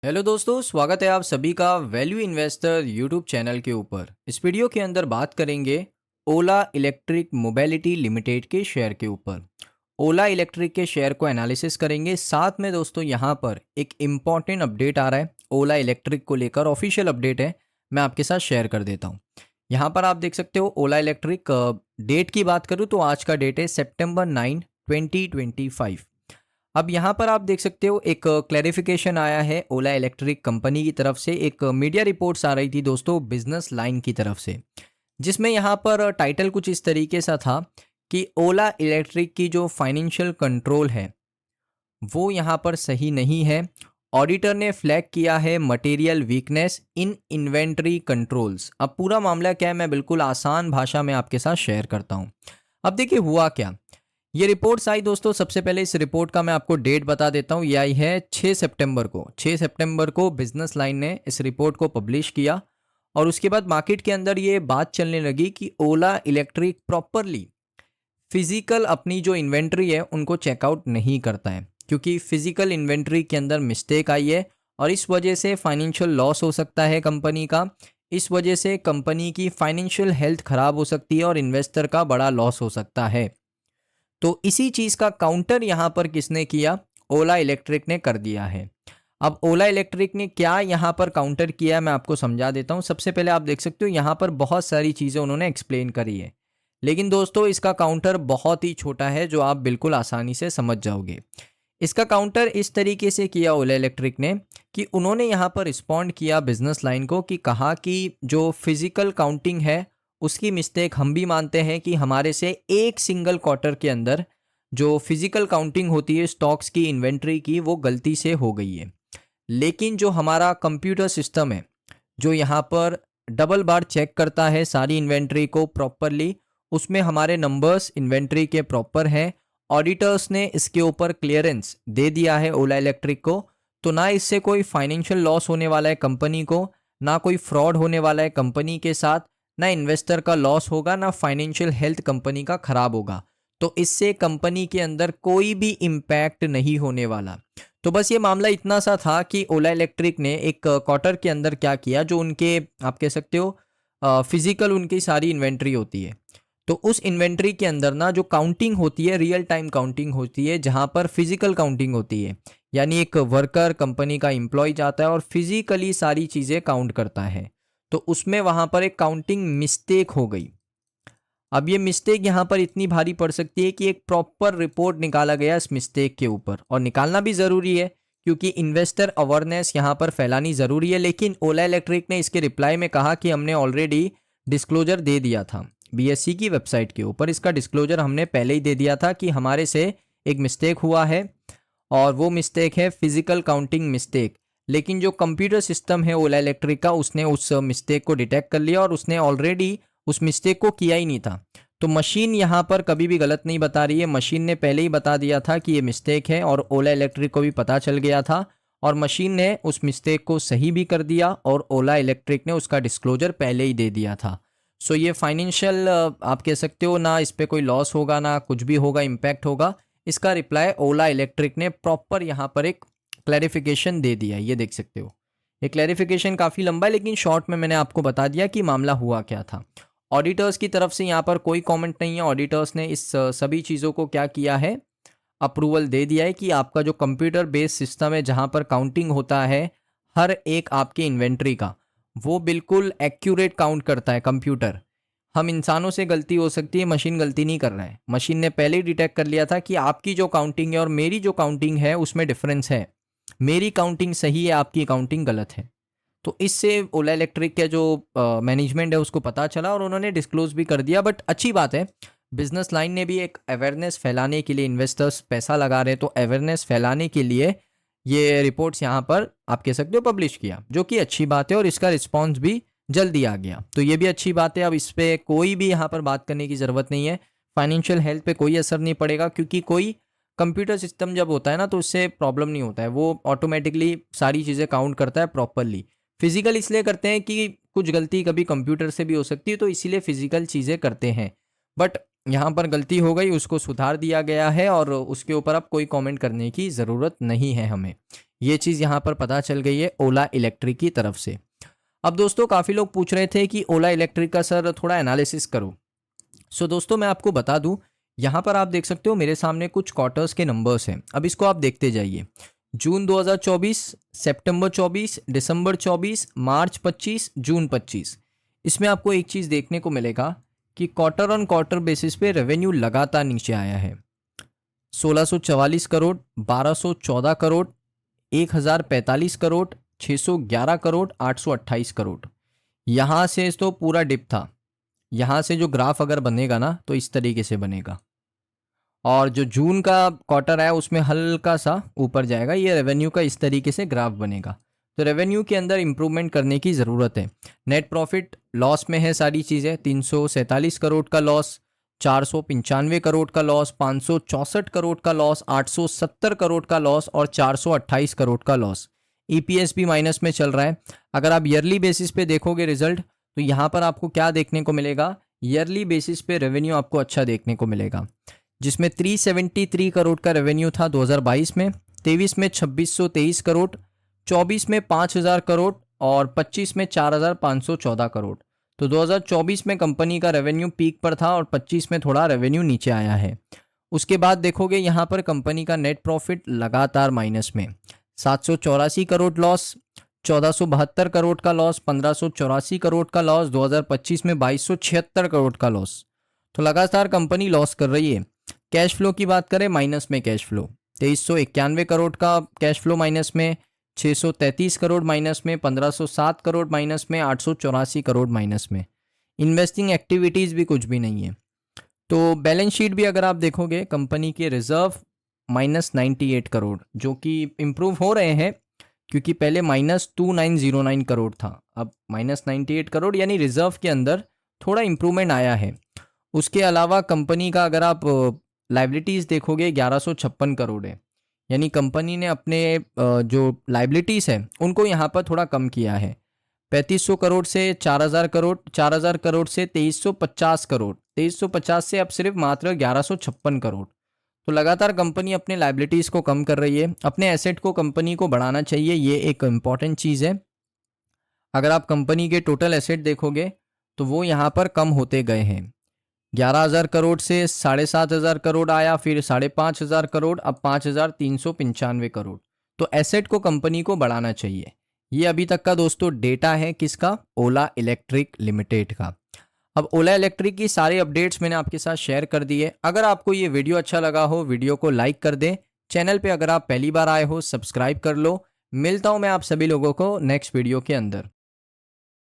Hello दोस्तों, स्वागत है आप सभी का वैल्यू इन्वेस्टर यूट्यूब चैनल के ऊपर। इस वीडियो के अंदर बात करेंगे ओला इलेक्ट्रिक मोबिलिटी लिमिटेड के शेयर के ऊपर। ओला इलेक्ट्रिक के शेयर को एनालिसिस करेंगे। साथ में दोस्तों यहाँ पर एक इम्पॉर्टेंट अपडेट आ रहा है ओला इलेक्ट्रिक को लेकर, ऑफिशियल अपडेट है, मैं आपके साथ शेयर कर देता हूँ। यहाँ पर आप देख सकते हो ओला इलेक्ट्रिक। डेट की बात करूँ तो आज का डेट है सितंबर 9, 2025। अब यहाँ पर आप देख सकते हो एक क्लैरिफिकेशन आया है ओला इलेक्ट्रिक कंपनी की तरफ से। एक मीडिया रिपोर्ट्स आ रही थी दोस्तों बिजनेस लाइन की तरफ से, जिसमें यहाँ पर टाइटल कुछ इस तरीके सा था कि ओला इलेक्ट्रिक की जो फाइनेंशियल कंट्रोल है वो यहाँ पर सही नहीं है। ऑडिटर ने फ्लैग किया है material weakness in inventory controls. अब पूरा मामला क्या है मैं बिल्कुल आसान भाषा में आपके साथ शेयर करता हूँ। अब देखिए हुआ क्या, ये रिपोर्ट्स आई दोस्तों। सबसे पहले इस रिपोर्ट का मैं आपको डेट बता देता हूँ। ये आई है 6 सितंबर को। 6 सितंबर को बिजनेस लाइन ने इस रिपोर्ट को पब्लिश किया और उसके बाद मार्केट के अंदर ये बात चलने लगी कि ओला इलेक्ट्रिक प्रॉपरली फिजिकल अपनी जो इन्वेंट्री है उनको चेकआउट नहीं करता है, क्योंकि फिजिकल इन्वेंट्री के अंदर मिस्टेक आई है और इस वजह से फाइनेंशियल लॉस हो सकता है कंपनी का। इस वजह से कंपनी की फाइनेंशियल हेल्थ खराब हो सकती है और इन्वेस्टर का बड़ा लॉस हो सकता है। तो इसी चीज़ का काउंटर यहाँ पर किसने किया? ओला इलेक्ट्रिक ने कर दिया है। अब ओला इलेक्ट्रिक ने क्या यहाँ पर काउंटर किया मैं आपको समझा देता हूँ। सबसे पहले आप देख सकते हो यहाँ पर बहुत सारी चीज़ें उन्होंने एक्सप्लेन करी है, लेकिन दोस्तों इसका काउंटर बहुत ही छोटा है जो आप बिल्कुल आसानी से समझ जाओगे। इसका काउंटर इस तरीके से किया ओला इलेक्ट्रिक ने कि उन्होंने यहाँ पर रिस्पॉन्ड किया बिजनेस लाइन को कि कहा कि जो फिजिकल काउंटिंग है उसकी मिस्टेक हम भी मानते हैं कि हमारे से एक सिंगल क्वार्टर के अंदर जो फिजिकल काउंटिंग होती है स्टॉक्स की, इन्वेंट्री की, वो गलती से हो गई है। लेकिन जो हमारा कंप्यूटर सिस्टम है जो यहाँ पर डबल बार चेक करता है सारी इन्वेंट्री को प्रॉपरली, उसमें हमारे नंबर्स इन्वेंट्री के प्रॉपर हैं। ऑडिटर्स ने इसके ऊपर क्लियरेंस दे दिया है ओला इलेक्ट्रिक को। तो ना इससे कोई फाइनेंशियल लॉस होने वाला है कंपनी को, ना कोई फ्रॉड होने वाला है कंपनी के साथ, ना इन्वेस्टर का लॉस होगा, ना फाइनेंशियल हेल्थ कंपनी का खराब होगा। तो इससे कंपनी के अंदर कोई भी इम्पैक्ट नहीं होने वाला। तो बस ये मामला इतना सा था कि ओला इलेक्ट्रिक ने एक क्वार्टर के अंदर क्या किया, जो उनके आप कह सकते हो फिजिकल उनकी सारी इन्वेंट्री होती है, तो उस इन्वेंट्री के अंदर ना जो काउंटिंग होती है रियल टाइम काउंटिंग होती है, जहाँ पर फिजिकल काउंटिंग होती है, यानी एक वर्कर कंपनी का एम्प्लॉय जाता है और फिजिकली सारी चीज़ें काउंट करता है। तो उसमें वहाँ पर एक काउंटिंग मिस्टेक हो गई। अब ये मिस्टेक यहाँ पर इतनी भारी पड़ सकती है कि एक प्रॉपर रिपोर्ट निकाला गया इस मिस्टेक के ऊपर, और निकालना भी ज़रूरी है क्योंकि इन्वेस्टर अवेयरनेस यहाँ पर फैलानी ज़रूरी है। लेकिन ओला इलेक्ट्रिक ने इसके रिप्लाई में कहा कि हमने ऑलरेडी डिस्क्लोजर दे दिया था बीएससी की वेबसाइट के ऊपर। इसका डिस्क्लोजर हमने पहले ही दे दिया था कि हमारे से एक मिस्टेक हुआ है और वो मिस्टेक है फिजिकल काउंटिंग मिस्टेक। लेकिन जो कंप्यूटर सिस्टम है ओला इलेक्ट्रिक का, उसने उस मिस्टेक को डिटेक्ट कर लिया और उसने ऑलरेडी उस मिस्टेक को किया ही नहीं था। तो मशीन यहाँ पर कभी भी गलत नहीं बता रही है, मशीन ने पहले ही बता दिया था कि ये मिस्टेक है और ओला इलेक्ट्रिक को भी पता चल गया था और मशीन ने उस मिस्टेक को सही भी कर दिया और ओला इलेक्ट्रिक ने उसका डिस्क्लोजर पहले ही दे दिया था। सो ये फाइनेंशियल आप कह सकते हो ना, इस पर कोई लॉस होगा ना कुछ भी होगा, इम्पैक्ट होगा। इसका रिप्लाई ओला इलेक्ट्रिक ने प्रॉपर यहाँ पर एक क्लैरिफिकेशन दे दिया है, ये देख सकते हो। ये क्लैरिफिकेशन काफ़ी लंबा है लेकिन शॉर्ट में मैंने आपको बता दिया कि मामला हुआ क्या था। ऑडिटर्स की तरफ से यहाँ पर कोई कमेंट नहीं है। ऑडिटर्स ने इस सभी चीज़ों को क्या किया है, अप्रूवल दे दिया है कि आपका जो कंप्यूटर बेस्ड सिस्टम है जहाँ पर काउंटिंग होता है हर एक आपके इन्वेंट्री का, वो बिल्कुल एक्यूरेट काउंट करता है कंप्यूटर। हम इंसानों से गलती हो सकती है, मशीन गलती नहीं कर रहा है। मशीन ने पहले ही डिटेक्ट कर लिया था कि आपकी जो काउंटिंग है और मेरी जो काउंटिंग है उसमें डिफरेंस है, मेरी काउंटिंग सही है, आपकी काउंटिंग गलत है। तो इससे ओला इलेक्ट्रिक के जो मैनेजमेंट है उसको पता चला और उन्होंने डिस्क्लोज भी कर दिया। बट अच्छी बात है, बिजनेस लाइन ने भी एक अवेयरनेस फैलाने के लिए, इन्वेस्टर्स पैसा लगा रहे हैं तो अवेयरनेस फैलाने के लिए ये रिपोर्ट्स यहाँ पर आप कह सकते हो पब्लिश किया, जो कि अच्छी बात है और इसका रिस्पॉन्स भी जल्दी आ गया, तो ये भी अच्छी बात है। अब इस पर कोई भी यहाँ पर बात करने की ज़रूरत नहीं है। फाइनेंशियल हेल्थ पे कोई असर नहीं पड़ेगा क्योंकि कोई कंप्यूटर सिस्टम जब होता है ना तो उससे प्रॉब्लम नहीं होता है, वो ऑटोमेटिकली सारी चीज़ें काउंट करता है प्रॉपरली। फिजिकल इसलिए करते हैं कि कुछ गलती कभी कंप्यूटर से भी हो सकती है, तो इसीलिए फिजिकल चीज़ें करते हैं। बट यहाँ पर गलती हो गई, उसको सुधार दिया गया है और उसके ऊपर अब कोई कमेंट करने की ज़रूरत नहीं है हमें। ये चीज़ यहाँ पर पता चल गई है ओला इलेक्ट्रिक की तरफ से। अब दोस्तों काफ़ी लोग पूछ रहे थे कि ओला इलेक्ट्रिक का सर थोड़ा एनालिसिस करो। सो दोस्तों मैं आपको बता दूं, यहाँ पर आप देख सकते हो मेरे सामने कुछ क्वार्टर्स के नंबर्स हैं। अब इसको आप देखते जाइए। जून 2024, सितंबर 24, दिसंबर 24, मार्च 25, जून 25। इसमें आपको एक चीज़ देखने को मिलेगा कि क्वार्टर ऑन क्वार्टर बेसिस पे रेवेन्यू लगातार नीचे आया है। 1644 करोड़, 1214 करोड़, 1045 करोड़, 611 करोड़, 828 करोड़। यहाँ से तो पूरा डिप था। यहाँ से जो ग्राफ अगर बनेगा ना तो इस तरीके से बनेगा, और जो जून का क्वार्टर है उसमें हल्का सा ऊपर जाएगा। ये रेवेन्यू का इस तरीके से ग्राफ बनेगा। तो रेवेन्यू के अंदर इंप्रूवमेंट करने की ज़रूरत है। नेट प्रॉफिट लॉस में है सारी चीज़ें। 347 करोड़ का लॉस, 495 करोड़ का लॉस, 564 करोड़ का लॉस, 870 करोड़ का लॉस और 428 करोड़ का लॉस। ईपीएस भी माइनस में चल रहा है। अगर आप ईयरली बेसिस पे देखोगे रिजल्ट, तो यहाँ पर आपको क्या देखने को मिलेगा, ईयरली बेसिस पे रेवेन्यू आपको अच्छा देखने को मिलेगा, जिसमें 373 करोड़ का रेवेन्यू था 2022 में, 23 में 2623 करोड़, 24 में 5000 करोड़ और 25 में 4514 करोड़। तो 2024 में कंपनी का रेवेन्यू पीक पर था और 25 में थोड़ा रेवेन्यू नीचे आया है। उसके बाद देखोगे यहाँ पर कंपनी का नेट प्रॉफिट लगातार माइनस में, 784 करोड़ लॉस, 1472 करोड़ का लॉस, 1584 करोड़ का लॉस, 2025 में 2276 करोड़ का लॉस। तो लगातार कंपनी लॉस कर रही है। कैश फ्लो की बात करें, माइनस में कैश फ्लो, 2391 करोड़ का कैश फ्लो माइनस में, 633 करोड़ माइनस में, 1507 करोड़ माइनस में, 884 करोड़ माइनस में। इन्वेस्टिंग एक्टिविटीज़ भी कुछ भी नहीं है। तो बैलेंस शीट भी अगर आप देखोगे, कंपनी के रिजर्व -98 करोड़, जो कि इम्प्रूव हो रहे हैं क्योंकि पहले -2909 करोड़ था, अब -98 करोड़, यानी रिजर्व के अंदर थोड़ा इम्प्रूवमेंट आया है। उसके अलावा कंपनी का अगर आप लाइबिलिटीज़ देखोगे 1156 करोड़ है, यानी कंपनी ने अपने जो लाइबिलिटीज़ है उनको यहाँ पर थोड़ा कम किया है। 3500 करोड़ से 4000 करोड़, 4000 करोड़ से 2350 करोड़, 2350 से अब सिर्फ मात्र 1156 करोड़। तो लगातार कंपनी अपने लाइबिलिटीज़ को कम कर रही है। अपने एसेट को कंपनी को बढ़ाना चाहिए, ये एक इम्पॉर्टेंट चीज़ है। अगर आप कंपनी के टोटल एसेट देखोगे तो वो यहाँ पर कम होते गए हैं। 11,000 करोड़ से 7,500 करोड़ आया, फिर 5,500 करोड़, अब 5,395 करोड़। तो एसेट को कंपनी को बढ़ाना चाहिए। ये अभी तक का दोस्तों डेटा है किसका, ओला इलेक्ट्रिक लिमिटेड का। अब ओला इलेक्ट्रिक की सारी अपडेट्स मैंने आपके साथ शेयर कर दी है। अगर आपको ये वीडियो अच्छा लगा हो, वीडियो को लाइक कर दें। चैनल पे अगर आप पहली बार आए हो, सब्सक्राइब कर लो। मिलता हूँ मैं आप सभी लोगों को नेक्स्ट वीडियो के अंदर।